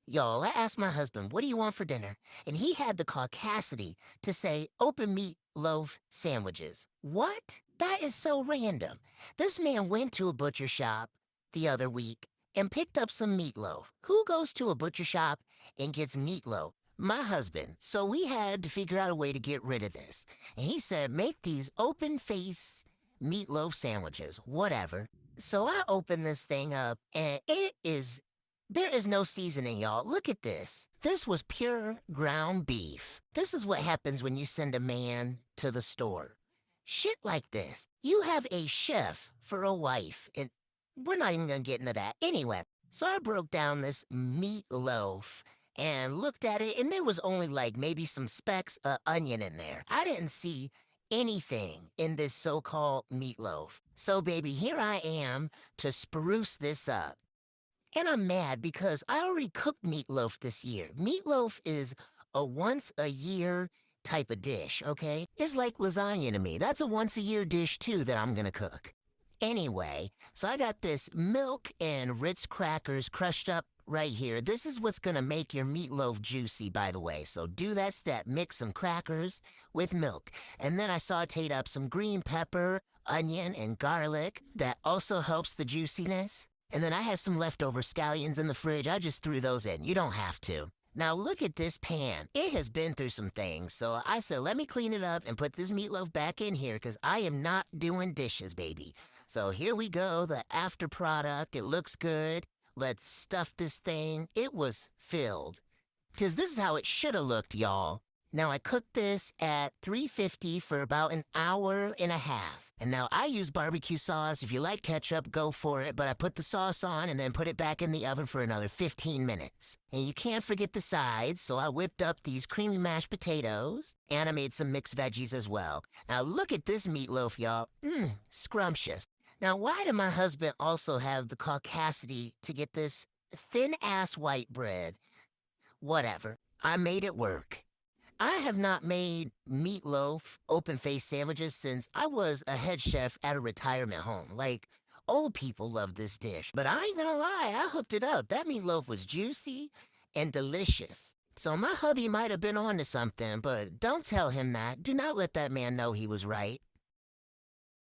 Y'all, I asked my husband, what do you want for dinner? And he had the caucasity to say open meat loaf sandwiches. What? That is so random. This man went to a butcher shop the other week and picked up some meatloaf. Who goes to a butcher shop and gets meatloaf? My husband. So we had to figure out a way to get rid of this. And he said, make these open face meatloaf sandwiches, whatever. So I opened this thing up and there is no seasoning, y'all. Look at this. This was pure ground beef. This is what happens when you send a man to the store. Shit like this. You have a chef for a wife, and we're not even gonna get into that. Anyway, so I broke down this meatloaf and looked at it, and there was only like maybe some specks of onion in there. I didn't see anything in this so-called meatloaf. So, baby, here I am to spruce this up. And I'm mad because I already cooked meatloaf this year. Meatloaf is a once a year type of dish, okay? It's like lasagna to me. That's a once a year dish too that I'm gonna cook. Anyway, so I got this milk and Ritz crackers crushed up right here. This is what's gonna make your meatloaf juicy, by the way. So do that step. Mix some crackers with milk. And then I sauteed up some green pepper, onion, and garlic. That also helps the juiciness. And then I had some leftover scallions in the fridge. I just threw those in. You don't have to. Now look at this pan. It has been through some things. So I said, let me clean it up and put this meatloaf back in here because I am not doing dishes, baby. So here we go, the after product. It looks good. Let's stuff this thing. It was filled. Because this is how it should have looked, y'all. Now, I cooked this at 350 for about an hour and a half. And now I use barbecue sauce. If you like ketchup, go for it. But I put the sauce on and then put it back in the oven for another 15 minutes. And you can't forget the sides, so I whipped up these creamy mashed potatoes. And I made some mixed veggies as well. Now, look at this meatloaf, y'all. Scrumptious. Now, why did my husband also have the caucasity to get this thin-ass white bread? Whatever. I made it work. I have not made meatloaf open-faced sandwiches since I was a head chef at a retirement home. Like, old people love this dish. But I ain't gonna lie, I hooked it up. That meatloaf was juicy and delicious. So my hubby might have been on to something, but don't tell him that. Do not let that man know he was right.